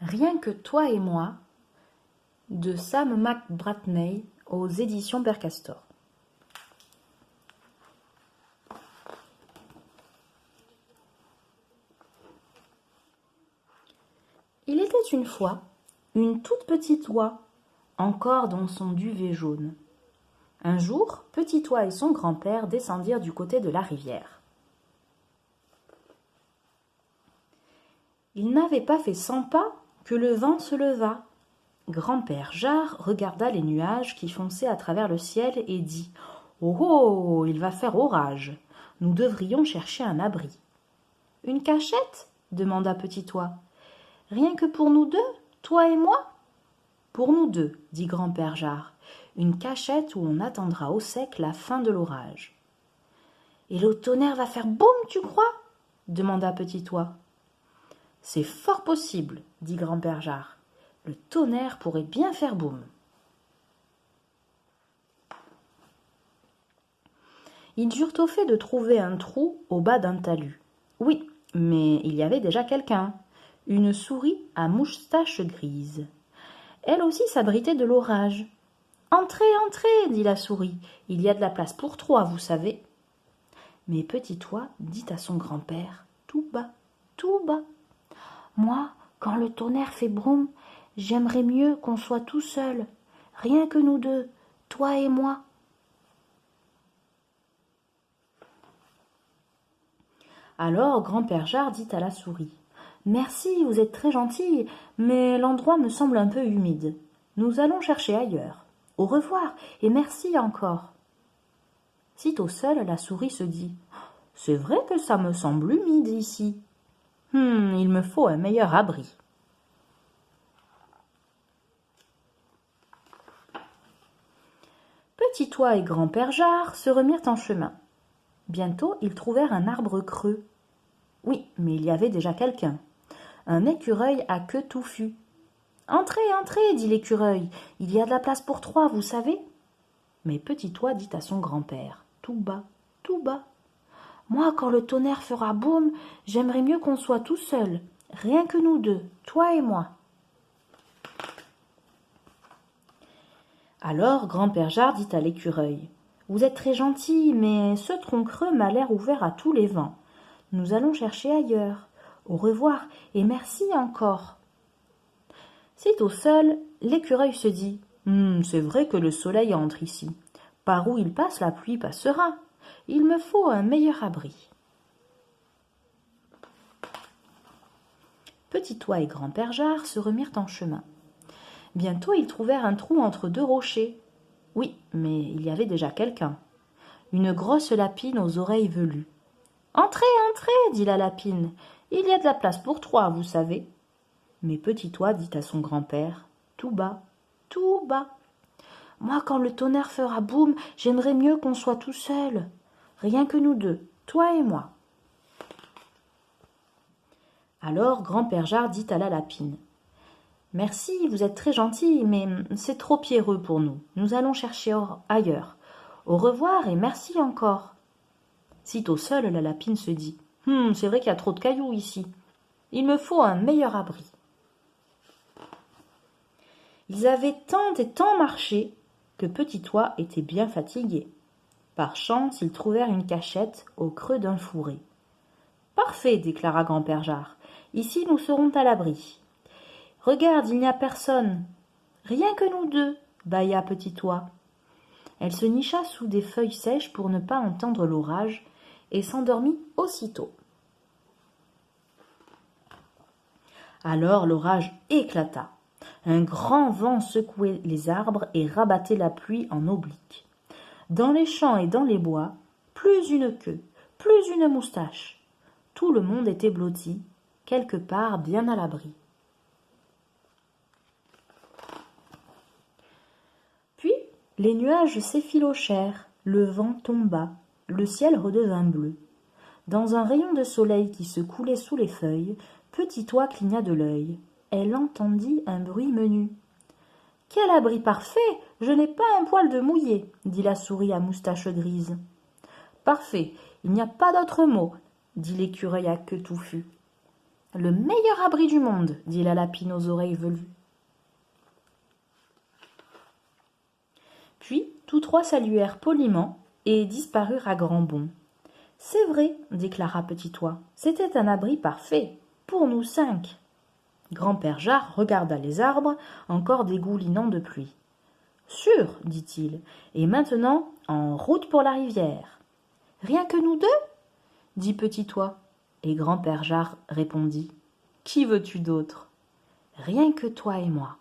Rien que toi et moi, de Sam McBratney aux éditions Père Castor. Il était une fois une toute petite oie, encore dans son duvet jaune. Un jour, Petit Oie et son grand-père descendirent du côté de la rivière. Ils n'avaient pas fait 100 pas que le vent se leva. Grand-père Jard regarda les nuages qui fonçaient à travers le ciel et dit « Oh oh, il va faire orage. Nous devrions chercher un abri. »« Une cachette ?» demanda Petit Oie. « Rien que pour nous deux, toi et moi ?»« Pour nous deux, dit grand-père Jard. Une cachette où on attendra au sec la fin de l'orage. »« Et le tonnerre va faire boum, tu crois ?» demanda Petit Oie. « C'est fort possible, dit grand-père Jard. Le tonnerre pourrait bien faire boum. » Ils eurent au fait de trouver un trou au bas d'un talus. Oui, mais il y avait déjà quelqu'un, une souris à moustache grise. Elle aussi s'abritait de l'orage. « Entrez, entrez, dit la souris, il y a de la place pour 3, vous savez. » Mais Petit Oie dit à son grand-père, tout bas, « Moi, quand le tonnerre fait broum, j'aimerais mieux qu'on soit tout seul, rien que nous deux, toi et moi. » Alors grand-père Jard dit à la souris, « Merci, vous êtes très gentille, mais l'endroit me semble un peu humide. Nous allons chercher ailleurs. Au revoir, et merci encore. » Sitôt seule, la souris se dit, « C'est vrai que ça me semble humide ici. Il me faut un meilleur abri. » Petit Oie et grand-père Jard se remirent en chemin. Bientôt, ils trouvèrent un arbre creux. Oui, mais il y avait déjà quelqu'un. Un écureuil à queue touffue. « Entrez, entrez, dit l'écureuil, il y a de la place pour 3, vous savez. » Mais Petit Oie dit à son grand-père, tout bas, « Moi, quand le tonnerre fera boum, j'aimerais mieux qu'on soit tout seul, rien que nous deux, toi et moi. » Alors grand-père Jard dit à l'écureuil, « Vous êtes très gentil, mais ce tronc creux m'a l'air ouvert à tous les vents. Nous allons chercher ailleurs. Au revoir et merci encore. » Sitôt seul, l'écureuil se dit, « C'est vrai que le soleil entre ici. Par où il passe, la pluie passera. Il me faut un meilleur abri. » Petit Oie et grand-père Jard se remirent en chemin. Bientôt, ils trouvèrent un trou entre 2 rochers. Oui, mais il y avait déjà quelqu'un. Une grosse lapine aux oreilles velues. « Entrez, entrez, dit la lapine. Il y a de la place pour 3, vous savez. » Mais Petit Oie dit à son grand-père, tout bas, « Moi, quand le tonnerre fera boum, j'aimerais mieux qu'on soit tout seul. Rien que nous deux, toi et moi. » Alors grand-père Jard dit à la lapine, « Merci, vous êtes très gentille, mais c'est trop pierreux pour nous. Nous allons chercher ailleurs. Au revoir et merci encore. » Sitôt seule, la lapine se dit, « C'est vrai qu'il y a trop de cailloux ici. Il me faut un meilleur abri. » Ils avaient tant et tant marché que Petit Oie était bien fatigué. Par chance, ils trouvèrent une cachette au creux d'un fourré. « Parfait, déclara grand-père Jard. Ici, nous serons à l'abri. »« Regarde, il n'y a personne. »« Rien que nous deux, » bâilla Petit Oie. Elle se nicha sous des feuilles sèches pour ne pas entendre l'orage et s'endormit aussitôt. Alors l'orage éclata. Un grand vent secouait les arbres et rabattait la pluie en oblique. Dans les champs et dans les bois, plus une queue, plus une moustache. Tout le monde était blotti, quelque part bien à l'abri. Puis les nuages s'effilochèrent, le vent tomba, le ciel redevint bleu. Dans un rayon de soleil qui se coulait sous les feuilles, Petit Oie cligna de l'œil. Elle entendit un bruit menu. « Quel abri parfait! Je n'ai pas un poil de mouillé, » dit la souris à moustache grise. « Parfait, il n'y a pas d'autre mot, » dit l'écureuil à queue touffue. Le meilleur abri du monde, dit la lapine aux oreilles velues. Puis tous trois saluèrent poliment et disparurent à grands bonds. C'est vrai, déclara Petit Oie, c'était un abri parfait, pour nous 5. Grand-père Jard regarda les arbres, encore dégoulinants de pluie. Sûr, dit-il, et maintenant en route pour la rivière. Rien que nous 2 dit Petit Oie, et Grand-père Jard répondit. Qui veux-tu d'autre? Rien que toi et moi.